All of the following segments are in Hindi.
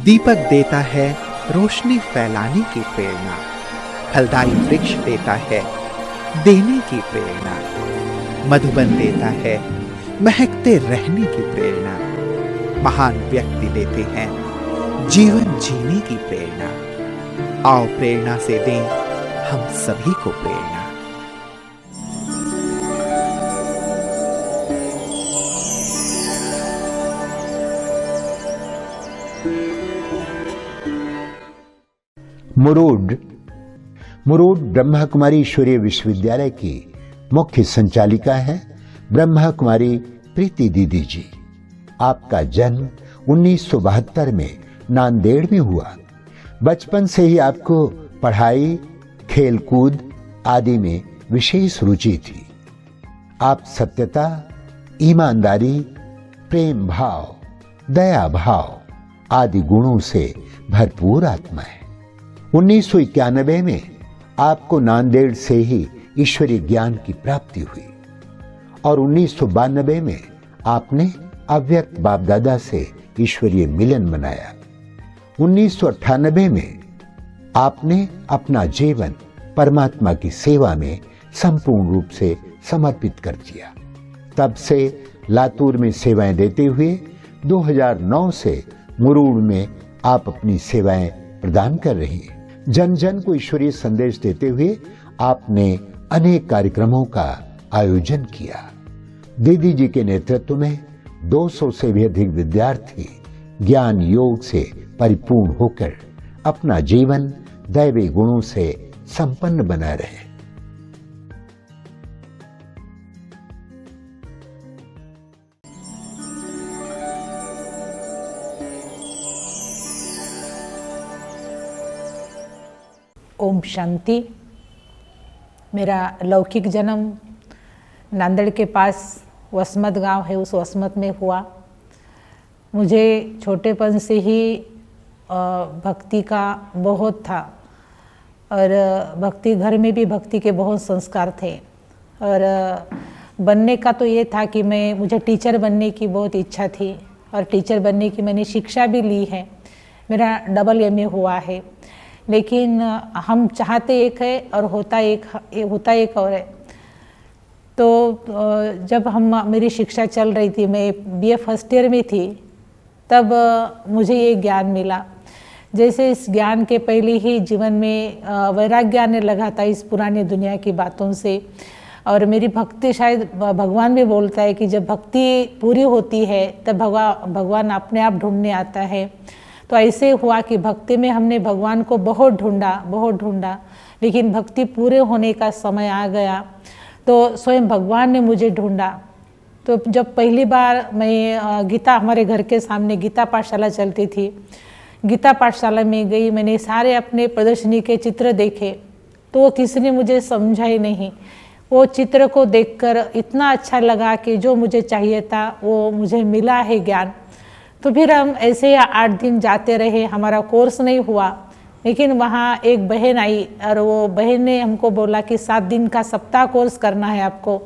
दीपक देता है रोशनी फैलाने की प्रेरणा, फलदायी वृक्ष देता है देने की प्रेरणा, मधुबन देता है महकते रहने की प्रेरणा, महान व्यक्ति देते हैं जीवन जीने की प्रेरणा। आओ प्रेरणा से दें हम सभी को प्रेरणा। मुरूड ब्रह्मा कुमारी ईश्वरीय विश्वविद्यालय की मुख्य संचालिका है ब्रह्मा कुमारी प्रीति दीदी जी। आपका जन्म 1972 में नांदेड़ में हुआ। बचपन से ही आपको पढ़ाई, खेलकूद आदि में विशेष रुचि थी। आप सत्यता, ईमानदारी, प्रेम भाव, दया भाव आदि गुणों से भरपूर आत्मा है। 1991 में आपको नांदेड़ से ही ईश्वरीय ज्ञान की प्राप्ति हुई और 1992 में आपने अव्यक्त बाप दादा से ईश्वरीय मिलन मनाया। 1998 में आपने अपना जीवन परमात्मा की सेवा में संपूर्ण रूप से समर्पित कर दिया। तब से लातूर में सेवाएं देते हुए 2009 से मुरूड में आप अपनी सेवाएं प्रदान कर रही हैं। जन जन को ईश्वरीय संदेश देते हुए आपने अनेक कार्यक्रमों का आयोजन किया। दीदी जी के नेतृत्व में 200 से भी अधिक विद्यार्थी ज्ञान योग से परिपूर्ण होकर अपना जीवन दैवी गुणों से संपन्न बना रहे। ओम शांति। मेरा लौकिक जन्म नांदेड़ के पास वसमत गांव है, उस वसमत में हुआ। मुझे छोटेपन से ही भक्ति का बहुत था और भक्ति घर में भी भक्ति के बहुत संस्कार थे। और बनने का तो ये था कि मुझे टीचर बनने की बहुत इच्छा थी और टीचर बनने की मैंने शिक्षा भी ली है। मेरा MA हुआ है, लेकिन हम चाहते एक है और होता एक और है। तो जब मेरी शिक्षा चल रही थी, मैं BA फर्स्ट ईयर में थी, तब मुझे ये ज्ञान मिला। जैसे इस ज्ञान के पहले ही जीवन में वैराग्य आने लगा था इस पुरानी दुनिया की बातों से। और मेरी भक्ति, शायद भगवान भी बोलता है कि जब भक्ति पूरी होती है तब भगवान अपने आप ढूंढने आता है। तो ऐसे हुआ कि भक्ति में हमने भगवान को बहुत ढूंढा, लेकिन भक्ति पूरे होने का समय आ गया तो स्वयं भगवान ने मुझे ढूंढा। तो जब पहली बार मैं हमारे घर के सामने गीता पाठशाला चलती थी, गीता पाठशाला में गई, मैंने सारे अपने प्रदर्शनी के चित्र देखे तो वो किसी ने मुझे समझा ही नहीं। वो चित्र को देखकर इतना अच्छा लगा कि जो मुझे चाहिए था वो मुझे मिला है ज्ञान। तो फिर हम ऐसे 8 दिन जाते रहे, हमारा कोर्स नहीं हुआ। लेकिन वहाँ एक बहन आई और वो बहन ने हमको बोला कि 7 दिन का सप्ताह कोर्स करना है आपको।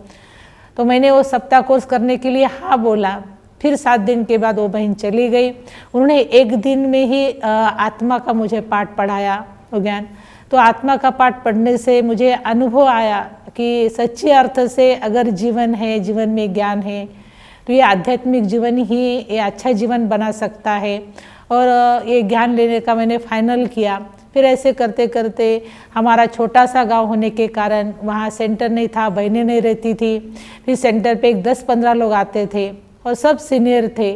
तो मैंने वो सप्ताह कोर्स करने के लिए हाँ बोला। फिर 7 दिन के बाद वो बहन चली गई। उन्होंने 1 दिन में ही आत्मा का मुझे पाठ पढ़ाया, वो ज्ञान। तो आत्मा का पाठ पढ़ने से मुझे अनुभव आया कि सच्चे अर्थ से अगर जीवन है, जीवन में ज्ञान है, तो ये आध्यात्मिक जीवन ही ये अच्छा जीवन बना सकता है। और ये ज्ञान लेने का मैंने फाइनल किया। फिर ऐसे करते करते हमारा छोटा सा गांव होने के कारण वहाँ सेंटर नहीं था, बहनें नहीं रहती थी। फिर सेंटर पे 10-15 लोग आते थे और सब सीनियर थे,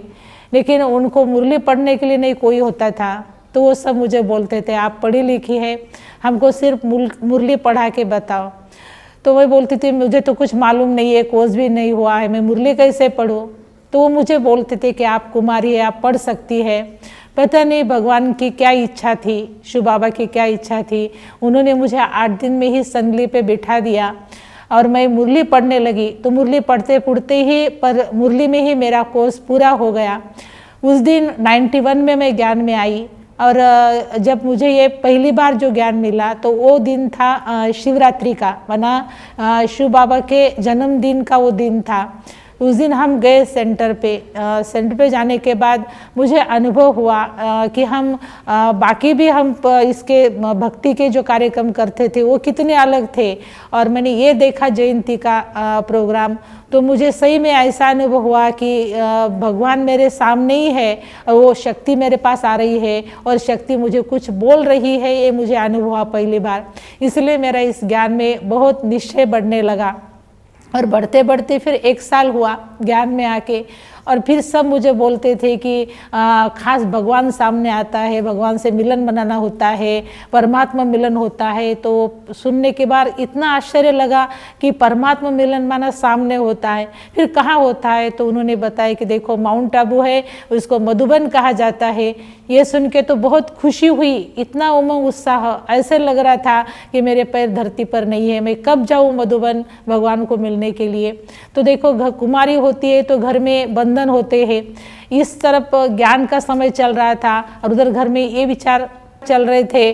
लेकिन उनको मुरली पढ़ने के लिए नहीं कोई होता था। तो वो सब मुझे बोलते थे आप पढ़ी लिखी है, हमको सिर्फ मुरली पढ़ा के बताओ। तो मैं बोलती थी मुझे तो कुछ मालूम नहीं है, कोर्स भी नहीं हुआ है, मैं मुरली कैसे पढ़ूँ। तो वो मुझे बोलते थे कि आप कुमारी है, आप पढ़ सकती है। पता नहीं भगवान की क्या इच्छा थी, शिव बाबा की क्या इच्छा थी, उन्होंने मुझे 8 दिन में ही संगली पे बिठा दिया और मैं मुरली पढ़ने लगी। तो मुरली पढ़ते पढ़ते ही पर मुरली में ही मेरा कोर्स पूरा हो गया। उस दिन 91 में मैं ज्ञान में आई और जब मुझे ये पहली बार जो ज्ञान मिला तो वो दिन था शिवरात्रि का, वरना शिव बाबा के जन्मदिन का वो दिन था। उस दिन हम गए सेंटर पे जाने के बाद मुझे अनुभव हुआ कि हम बाकी भी हम इसके भक्ति के जो कार्यक्रम करते थे वो कितने अलग थे, और मैंने ये देखा जयंती का प्रोग्राम, तो मुझे सही में ऐसा अनुभव हुआ कि भगवान मेरे सामने ही है और वो शक्ति मेरे पास आ रही है और शक्ति मुझे कुछ बोल रही है, ये मुझे अनुभव हुआ पहली बार। इसलिए मेरा इस ज्ञान में बहुत निश्चय बढ़ने लगा, और बढ़ते बढ़ते फिर 1 साल हुआ ज्ञान में आके, और फिर सब मुझे बोलते थे कि खास भगवान सामने आता है, भगवान से मिलन बनाना होता है, परमात्मा मिलन होता है। तो सुनने के बाद इतना आश्चर्य लगा कि परमात्मा मिलन माना सामने होता है, फिर कहाँ होता है? तो उन्होंने बताया कि देखो माउंट आबू है, उसको मधुबन कहा जाता है। ये सुन के तो बहुत खुशी हुई, इतना उमंग उत्साह, ऐसे लग रहा था कि मेरे पैर धरती पर नहीं है, मैं कब जाऊँ मधुबन भगवान को मिलने के लिए। तो देखो कुमारी होती है तो घर में बंधन होते हैं, इस तरफ ज्ञान का समय चल रहा था और उधर घर में ये विचार चल रहे थे,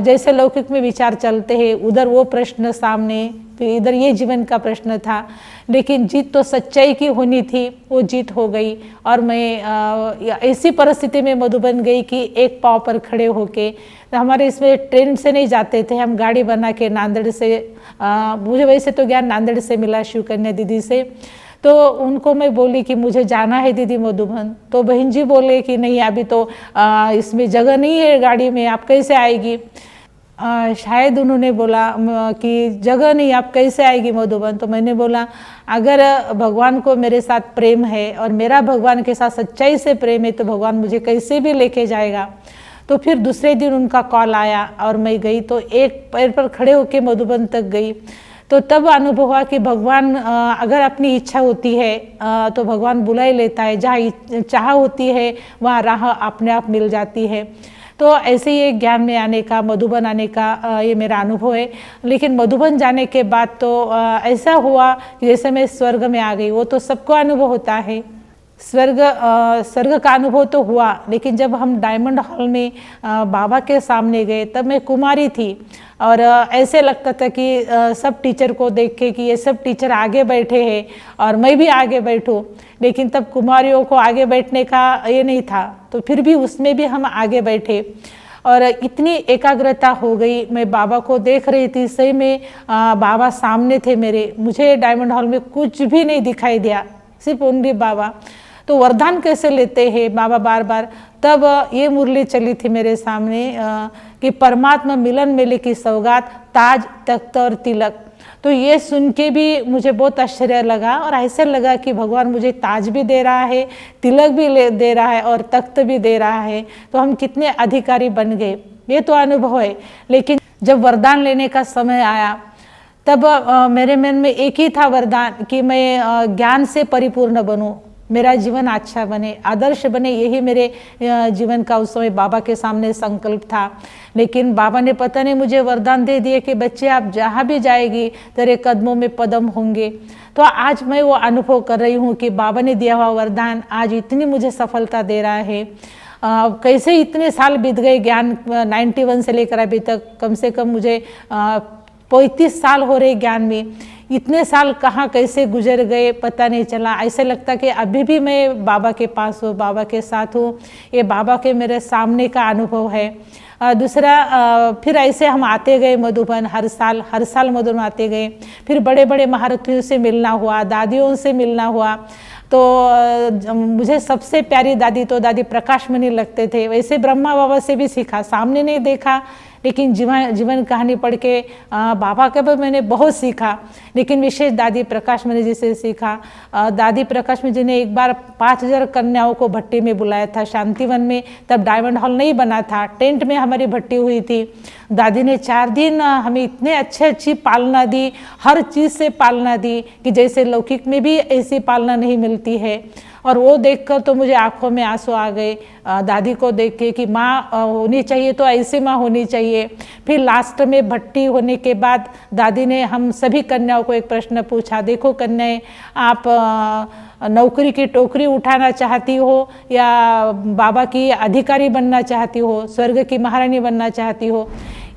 जैसे लौकिक में विचार चलते हैं, उधर वो प्रश्न सामने, फिर इधर ये जीवन का प्रश्न था। लेकिन जीत तो सच्चाई की होनी थी, वो जीत हो गई, और मैं ऐसी परिस्थिति में मधुबन गई कि एक पाँव पर खड़े होके। तो हमारे इसमें ट्रेन से नहीं जाते थे, हम गाड़ी बना के नांदेड़ से, मुझे वैसे तो ज्ञान नांदेड़ से मिला शिवकन्या दीदी से, तो उनको मैं बोली कि मुझे जाना है दीदी मधुबन। तो बहन जी बोले कि नहीं अभी तो इसमें जगह नहीं है गाड़ी में, आप कैसे आएगी? शायद उन्होंने बोला कि जगह नहीं, आप कैसे आएगी मधुबन? तो मैंने बोला अगर भगवान को मेरे साथ प्रेम है और मेरा भगवान के साथ सच्चाई से प्रेम है तो भगवान मुझे कैसे भी लेके जाएगा। तो फिर दूसरे दिन उनका कॉल आया और मैं गई, तो एक पैर पर खड़े होके मधुबन तक गई। तो तब अनुभव हुआ कि भगवान अगर अपनी इच्छा होती है तो भगवान बुला ही लेता है, जहाँ चाह होती है वहाँ राह अपने आप मिल जाती है। तो ऐसे ही ज्ञान में आने का, मधुबन आने का ये मेरा अनुभव है। लेकिन मधुबन जाने के बाद तो ऐसा हुआ कि जैसे मैं स्वर्ग में आ गई। वो तो सबको अनुभव होता है, स्वर्ग का अनुभव तो हुआ, लेकिन जब हम डायमंड हॉल में बाबा के सामने गए तब मैं कुमारी थी, और ऐसे लगता था कि सब टीचर को देख के कि ये सब टीचर आगे बैठे हैं और मैं भी आगे बैठूं। लेकिन तब कुमारियों को आगे बैठने का ये नहीं था, तो फिर भी उसमें भी हम आगे बैठे और इतनी एकाग्रता हो गई। मैं बाबा को देख रही थी, सही में बाबा सामने थे मेरे। मुझे डायमंड हॉल में कुछ भी नहीं दिखाई दिया, सिर्फ ओनली बाबा। तो वरदान कैसे लेते हैं बाबा बार बार। तब ये मुरली चली थी मेरे सामने कि परमात्मा मिलन मेले की सौगात, ताज, तख्त और तिलक। तो ये सुन के भी मुझे बहुत आश्चर्य लगा, और ऐसे लगा कि भगवान मुझे ताज भी दे रहा है, तिलक भी दे रहा है और तख्त भी दे रहा है। तो हम कितने अधिकारी बन गए, ये तो अनुभव है। लेकिन जब वरदान लेने का समय आया तब मेरे मन में एक ही था वरदान कि मैं ज्ञान से परिपूर्ण बनूं, मेरा जीवन अच्छा बने, आदर्श बने। यही मेरे जीवन का उस समय बाबा के सामने संकल्प था। लेकिन बाबा ने पता नहीं मुझे वरदान दे दिए कि बच्चे आप जहाँ भी जाएगी तेरे कदमों में पदम होंगे। तो आज मैं वो अनुभव कर रही हूँ कि बाबा ने दिया हुआ वरदान आज इतनी मुझे सफलता दे रहा है। कैसे इतने साल बीत गए, ज्ञान 91 से लेकर अभी तक कम से कम मुझे 35 साल हो रहे ज्ञान में। इतने साल कहाँ कैसे गुजर गए पता नहीं चला। ऐसे लगता कि अभी भी मैं बाबा के पास हूँ, बाबा के साथ हूँ। ये बाबा के मेरे सामने का अनुभव है। दूसरा फिर ऐसे हम आते गए मधुबन, हर साल मधुबन आते गए। फिर बड़े बड़े महारथियों से मिलना हुआ, दादियों से मिलना हुआ। तो मुझे सबसे प्यारी दादी तो दादी प्रकाशमणि लगते थे। वैसे ब्रह्मा बाबा से भी सीखा, सामने नहीं देखा, लेकिन जीवन कहानी पढ़ के बाबा के भी मैंने बहुत सीखा। लेकिन विशेष दादी प्रकाशमणि जी से सीखा। दादी प्रकाशमणि जी ने एक बार 5000 कन्याओं को भट्टी में बुलाया था शांतिवन में। तब डायमंड हॉल नहीं बना था, टेंट में हमारी भट्टी हुई थी। दादी ने 4 दिन हमें इतने अच्छी पालना दी, हर चीज़ से पालना दी कि जैसे लौकिक में भी ऐसी पालना नहीं मिलती है। और वो देखकर तो मुझे आंखों में आंसू आ गए दादी को देख के कि माँ होनी चाहिए तो ऐसी माँ होनी चाहिए। फिर लास्ट में भट्टी होने के बाद दादी ने हम सभी कन्याओं को एक प्रश्न पूछा, देखो कन्याएं, आप नौकरी की टोकरी उठाना चाहती हो या बाबा की अधिकारी बनना चाहती हो, स्वर्ग की महारानी बनना चाहती हो?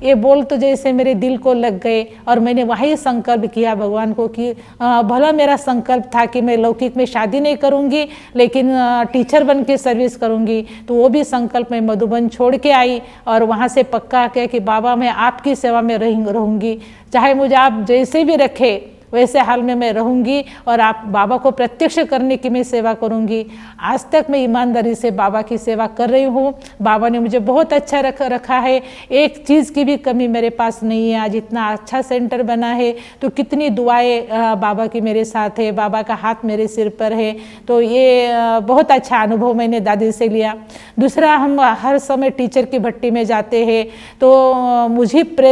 ये बोल तो जैसे मेरे दिल को लग गए और मैंने वही संकल्प किया भगवान को कि भला मेरा संकल्प था कि मैं लौकिक में शादी नहीं करूँगी लेकिन टीचर बन के सर्विस करूँगी। तो वो भी संकल्प मैं मधुबन छोड़ के आई और वहाँ से पक्का किया कि बाबा मैं आपकी सेवा में रहूँगी, चाहे मुझे आप जैसे भी रखे वैसे हाल में मैं रहूँगी और आप बाबा को प्रत्यक्ष करने की मैं सेवा करूँगी। आज तक मैं ईमानदारी से बाबा की सेवा कर रही हूँ। बाबा ने मुझे बहुत अच्छा रखा है, एक चीज़ की भी कमी मेरे पास नहीं है। आज इतना अच्छा सेंटर बना है तो कितनी दुआएं बाबा की मेरे साथ है, बाबा का हाथ मेरे सिर पर है। तो ये बहुत अच्छा अनुभव मैंने दादी से लिया। दूसरा, हम हर समय टीचर की भट्टी में जाते हैं तो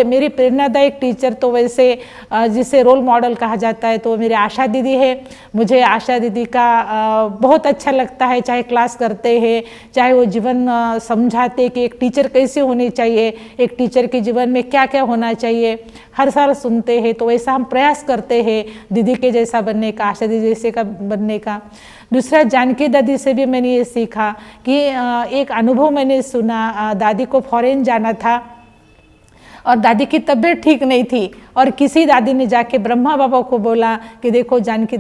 मेरी प्रेरणादायक टीचर तो वैसे जिसे रोल मॉडल कहा जाता है तो मेरी आशा दीदी है। मुझे आशा दीदी का बहुत अच्छा लगता है, चाहे क्लास करते हैं, चाहे वो जीवन समझाते कि एक टीचर कैसे होनी चाहिए, एक टीचर के जीवन में क्या क्या होना चाहिए, हर साल सुनते हैं। तो वैसा हम प्रयास करते हैं दीदी के जैसा बनने का, आशा दीदी जैसे का बनने का। दूसरा, जानकी दादी से भी मैंने ये सीखा कि एक अनुभव मैंने सुना, दादी को फॉरेन जाना था और दादी की तबीयत ठीक नहीं थी और किसी दादी ने जाके ब्रह्मा बाबा को बोला कि देखो जानकी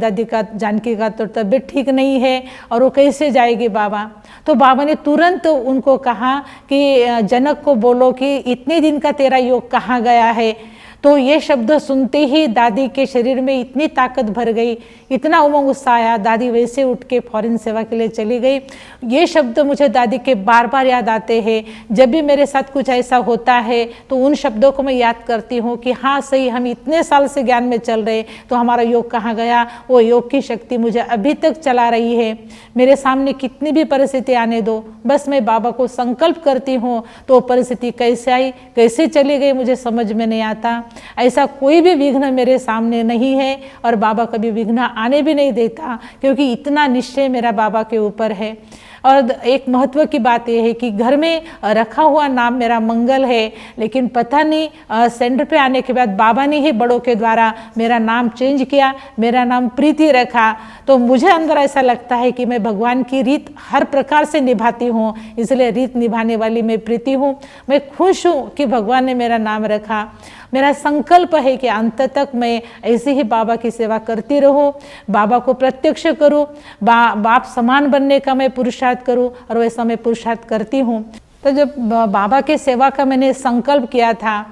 का तो तबीयत ठीक नहीं है और वो कैसे जाएगी बाबा। तो बाबा ने तुरंत उनको कहा कि जनक को बोलो कि इतने दिन का तेरा योग कहाँ गया है। तो ये शब्द सुनते ही दादी के शरीर में इतनी ताकत भर गई, इतना उमंग उत्साह आया, दादी वैसे उठ के फॉरेन सेवा के लिए चली गई। ये शब्द मुझे दादी के बार बार याद आते हैं। जब भी मेरे साथ कुछ ऐसा होता है तो उन शब्दों को मैं याद करती हूँ कि हाँ सही, हम इतने साल से ज्ञान में चल रहे तो हमारा योग कहाँ गया। वो योग की शक्ति मुझे अभी तक चला रही है। मेरे सामने कितनी भी परिस्थिति आने दो, बस मैं बाबा को संकल्प करती हूँ तो परिस्थिति कैसे आई कैसे चली गई मुझे समझ में नहीं आता। ऐसा कोई भी विघ्न मेरे सामने नहीं है और बाबा कभी विघ्न आने भी नहीं देता, क्योंकि इतना निश्चय मेरा बाबा के ऊपर है। और एक महत्व की बात यह है कि घर में रखा हुआ नाम मेरा मंगल है, लेकिन पता नहीं सेंटर पे आने के बाद बाबा ने ही बड़ों के द्वारा मेरा नाम चेंज किया, मेरा नाम प्रीति रखा। तो मुझे अंदर ऐसा लगता है कि मैं भगवान की रीत हर प्रकार से निभाती हूँ, इसलिए रीत निभाने वाली मैं प्रीति हूँ। मैं खुश हूँ कि भगवान ने मेरा नाम रखा। मेरा संकल्प है कि अंत तक मैं ऐसे ही बाबा की सेवा करती रहूं, बाबा को प्रत्यक्ष करूं, बाप समान बनने का मैं पुरुषार्थ करूं और वैसा मैं पुरुषार्थ करती हूं। तो जब बाबा के सेवा का मैंने संकल्प किया था,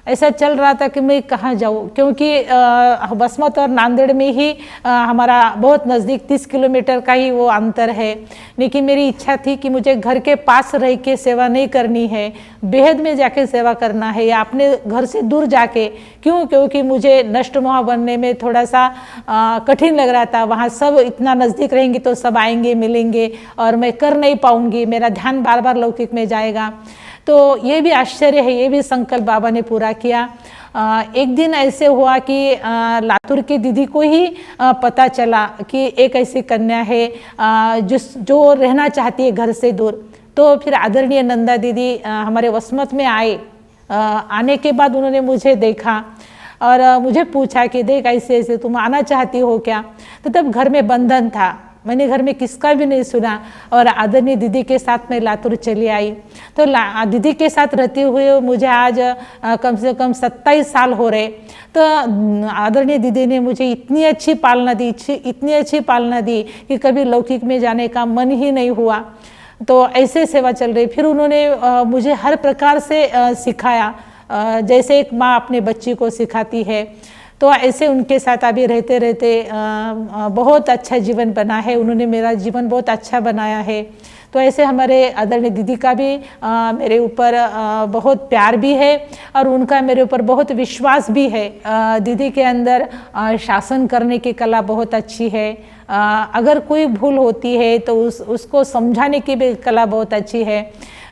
ऐसा चल रहा था कि मैं कहाँ जाऊँ, क्योंकि वसमत और नांदेड़ में ही हमारा बहुत नज़दीक 30 किलोमीटर का ही वो अंतर है। लेकिन मेरी इच्छा थी कि मुझे घर के पास रह के सेवा नहीं करनी है, बेहद में जाके सेवा करना है या अपने घर से दूर जाके। क्यों? क्योंकि मुझे नष्ट मोह बनने में थोड़ा सा कठिन लग रहा था। वहाँ सब इतना नज़दीक रहेंगे तो सब आएंगे मिलेंगे और मैं कर नहीं पाऊँगी, मेरा ध्यान बार बार लौकिक में जाएगा। तो ये भी आश्चर्य है, ये भी संकल्प बाबा ने पूरा किया। एक दिन ऐसे हुआ कि लातूर की दीदी को ही पता चला कि एक ऐसी कन्या है जो रहना चाहती है घर से दूर। तो फिर आदरणीय नंदा दीदी हमारे वसमत में आए। आने के बाद उन्होंने मुझे देखा और मुझे पूछा कि देख ऐसे ऐसे तुम आना चाहती हो क्या। तो तब घर में बंधन था, मैंने घर में किसका भी नहीं सुना और आदरणीय दीदी के साथ मैं लातूर चली आई। तो दीदी के साथ रहते हुए मुझे आज कम से कम 27 साल हो रहे। तो आदरणीय दीदी ने मुझे इतनी अच्छी पालना दी कि कभी लौकिक में जाने का मन ही नहीं हुआ। तो ऐसे सेवा चल रही। फिर उन्होंने मुझे हर प्रकार से सिखाया, जैसे एक माँ अपने बच्ची को सिखाती है। तो ऐसे उनके साथ अभी रहते रहते बहुत अच्छा जीवन बना है। उन्होंने मेरा जीवन बहुत अच्छा बनाया है। तो ऐसे हमारे आदरणीय दीदी का भी मेरे ऊपर बहुत प्यार भी है और उनका मेरे ऊपर बहुत विश्वास भी है। दीदी के अंदर शासन करने की कला बहुत अच्छी है। अगर कोई भूल होती है तो उसको समझाने की भी कला बहुत अच्छी है।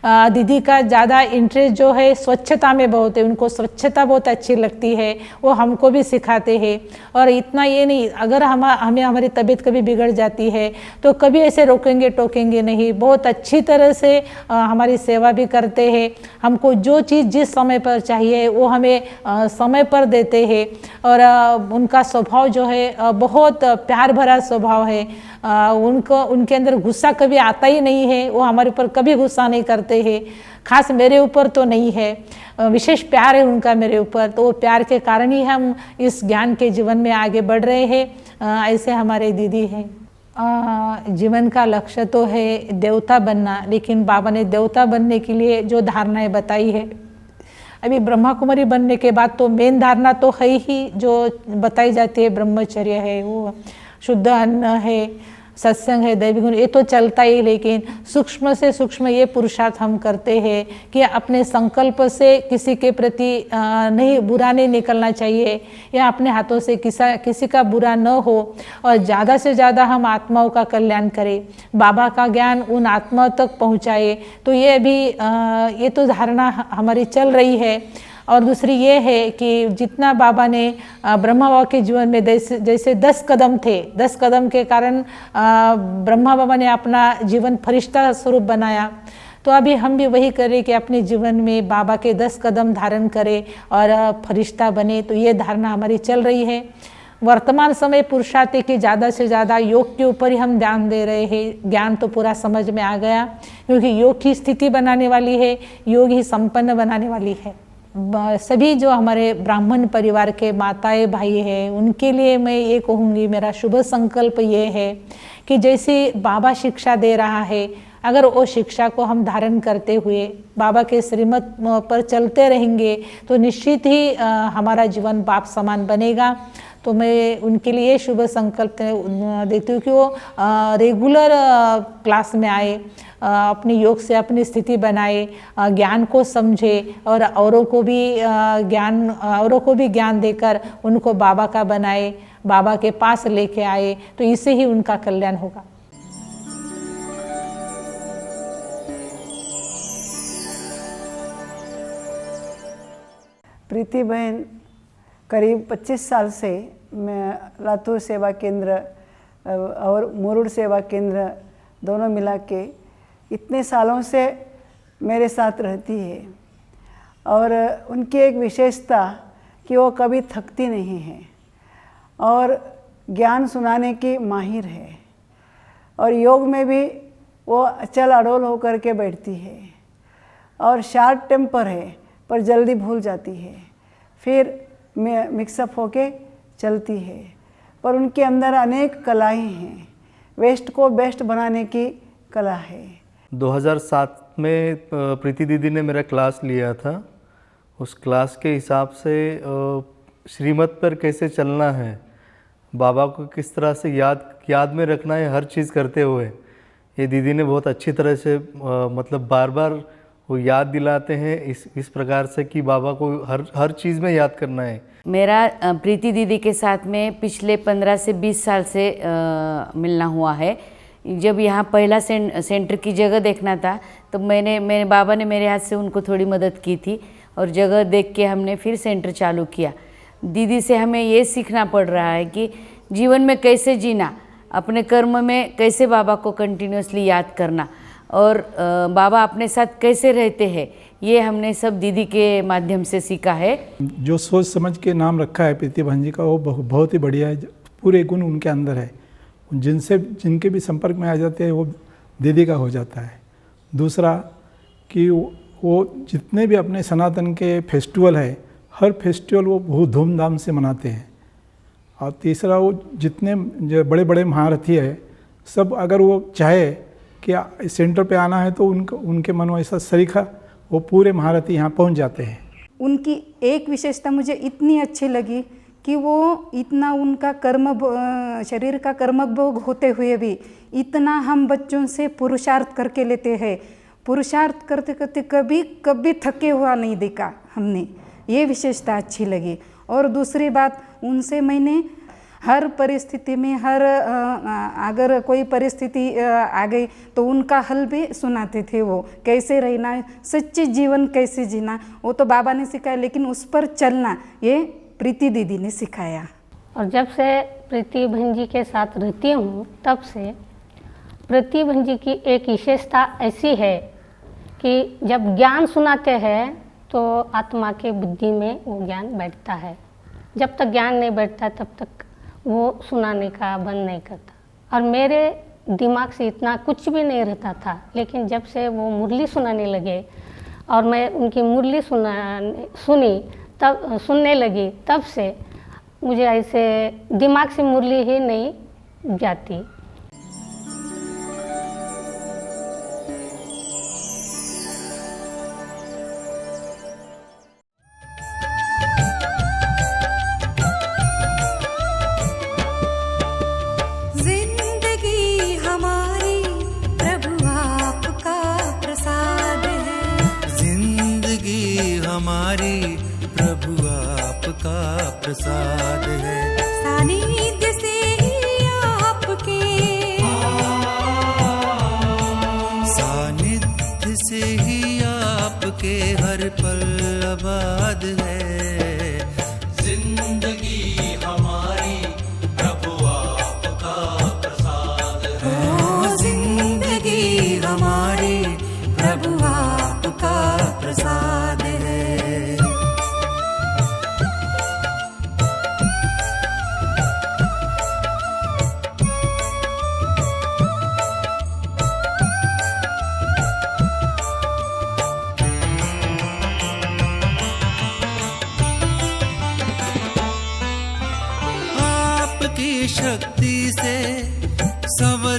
दीदी का ज़्यादा इंटरेस्ट जो है स्वच्छता में बहुत है, उनको स्वच्छता बहुत अच्छी लगती है, वो हमको भी सिखाते हैं। और इतना ये नहीं, अगर हमें हमारी तबीयत कभी बिगड़ जाती है तो कभी ऐसे रोकेंगे टोकेंगे नहीं, बहुत अच्छी तरह से हमारी सेवा भी करते हैं। हमको जो चीज़ जिस समय पर चाहिए वो हमें समय पर देते हैं। और उनका स्वभाव जो है बहुत प्यार भरा स्वभाव है। उनके अंदर गुस्सा कभी आता ही नहीं है, वो हमारे ऊपर कभी गुस्सा नहीं करते हैं। खास मेरे ऊपर तो नहीं है, विशेष प्यार है उनका मेरे ऊपर, तो वो प्यार के कारण ही हम इस ज्ञान के जीवन में आगे बढ़ रहे हैं। ऐसे हमारे दीदी हैं। जीवन का लक्ष्य तो है देवता बनना, लेकिन बाबा ने देवता बनने के लिए जो धारणाएं बताई है, अभी ब्रह्मा कुमारी बनने के बाद तो मेन धारणा तो है ही जो बताई जाती है, ब्रह्मचर्य है, वो शुद्ध अन्न है, सत्संग है, दैवी गुण, ये तो चलता ही, लेकिन सूक्ष्म से सूक्ष्म ये पुरुषार्थ हम करते हैं कि अपने संकल्प से किसी के प्रति नहीं बुरा नहीं निकलना चाहिए, या अपने हाथों से किसी का बुरा न हो, और ज़्यादा से ज़्यादा हम आत्माओं का कल्याण करें, बाबा का ज्ञान उन आत्माओं तक पहुँचाए। तो ये भी ये तो धारणा हमारी चल रही है। और दूसरी ये है कि जितना बाबा ने ब्रह्मा बाबा के जीवन में जैसे 10 कदम थे, 10 कदम के कारण ब्रह्मा बाबा ने अपना जीवन फरिश्ता स्वरूप बनाया, तो अभी हम भी वही करें कि अपने जीवन में बाबा के 10 कदम धारण करें और फरिश्ता बने। तो ये धारणा हमारी चल रही है। वर्तमान समय पुरुषार्थ की ज़्यादा से ज़्यादा योग के ऊपर ही हम ध्यान दे रहे हैं। ज्ञान तो पूरा समझ में आ गया, क्योंकि योग ही स्थिति बनाने वाली है, योग ही संपन्न बनाने वाली है। सभी जो हमारे ब्राह्मण परिवार के माताएं भाई हैं, उनके लिए मैं ये कहूँगी, मेरा शुभ संकल्प ये है कि जैसे बाबा शिक्षा दे रहा है, अगर वो शिक्षा को हम धारण करते हुए बाबा के श्रीमत पर चलते रहेंगे तो निश्चित ही हमारा जीवन बाप समान बनेगा। तो मैं उनके लिए शुभ संकल्प देती हूँ कि वो रेगुलर क्लास में आए, अपनी योग से अपनी स्थिति बनाए, ज्ञान को समझे और औरों को भी ज्ञान देकर उनको बाबा का बनाए, बाबा के पास लेके आए, तो इससे ही उनका कल्याण होगा। प्रीति बहन करीब 25 साल से मैं लातूर सेवा केंद्र और मुरुड सेवा केंद्र दोनों मिला के इतने सालों से मेरे साथ रहती है। और उनकी एक विशेषता कि वो कभी थकती नहीं है और ज्ञान सुनाने की माहिर है, और योग में भी वो अचल अडोल होकर के बैठती है, और शार्ट टेम्पर है पर जल्दी भूल जाती है, फिर मिक्सअप होके चलती है। पर उनके अंदर अनेक कलाएं हैं, वेस्ट को बेस्ट बनाने की कला है। 2007 में प्रीति दीदी ने मेरा क्लास लिया था। उस क्लास के हिसाब से श्रीमत पर कैसे चलना है, बाबा को किस तरह से याद में रखना है, हर चीज़ करते हुए ये दीदी ने बहुत अच्छी तरह से मतलब बार बार वो याद दिलाते हैं इस प्रकार से कि बाबा को हर चीज़ में याद करना है। मेरा प्रीति दीदी के साथ में पिछले 15 से 20 साल से मिलना हुआ है। जब यहाँ पहला सेंटर की जगह देखना था तो मेरे बाबा ने मेरे हाथ से उनको थोड़ी मदद की थी, और जगह देख के हमने फिर सेंटर चालू किया। दीदी से हमें ये सीखना पड़ रहा है कि जीवन में कैसे जीना, अपने कर्म में कैसे बाबा को कंटिन्यूसली याद करना, और बाबा अपने साथ कैसे रहते हैं, ये हमने सब दीदी के माध्यम से सीखा है। जो सोच समझ के नाम रखा है प्रीति बहन जी का, वो बहुत ही बढ़िया है। पूरे गुण उनके अंदर है, जिनके भी संपर्क में आ जाते हैं वो दीदी का हो जाता है। दूसरा कि वो जितने भी अपने सनातन के फेस्टिवल है, हर फेस्टिवल वो बहुत धूमधाम से मनाते हैं। और तीसरा, वो जितने जो बड़े बड़े महारथी है, सब अगर वो चाहे कि सेंटर पे आना है तो उनके मन में ऐसा सरीखा वो पूरे महारथी यहाँ पहुँच जाते हैं। उनकी एक विशेषता मुझे इतनी अच्छी लगी कि वो इतना उनका शरीर का कर्मभोग होते हुए भी इतना हम बच्चों से पुरुषार्थ करके लेते हैं। पुरुषार्थ करते करते कभी थके हुआ नहीं देखा हमने, ये विशेषता अच्छी लगी। और दूसरी बात, उनसे मैंने हर परिस्थिति में अगर कोई परिस्थिति आ गई तो उनका हल भी सुनाते थे। वो कैसे रहना, सच्चे जीवन कैसे जीना, वो तो बाबा ने सिखाया, लेकिन उस पर चलना ये प्रीति दीदी ने सिखाया। और जब से प्रीति बहन जी के साथ रहती हूँ, तब से प्रीति बहन जी की एक विशेषता ऐसी है कि जब ज्ञान सुनाते हैं तो आत्मा के बुद्धि में वो ज्ञान बैठता है। जब तक ज्ञान नहीं बैठता तब तक वो सुनाने का बंद नहीं करता। और मेरे दिमाग से इतना कुछ भी नहीं रहता था, लेकिन जब से वो मुरली सुनाने लगे और मैं उनकी मुरली सुनने लगी, तब से मुझे ऐसे दिमाग से मुरली ही नहीं जाती। जिंदगी हमारी प्रभु आपका प्रसाद है। जिंदगी हमारी प्रभु आपका प्रसाद है। सानिध्य से ही आपके, सानिध्य से ही आपके हर पल आबाद है। जिंदगी हमारी प्रभु आपका प्रसाद है। जिंदगी हमारी प्रभु आपका प्रसाद है। आपकी शक्ति से सब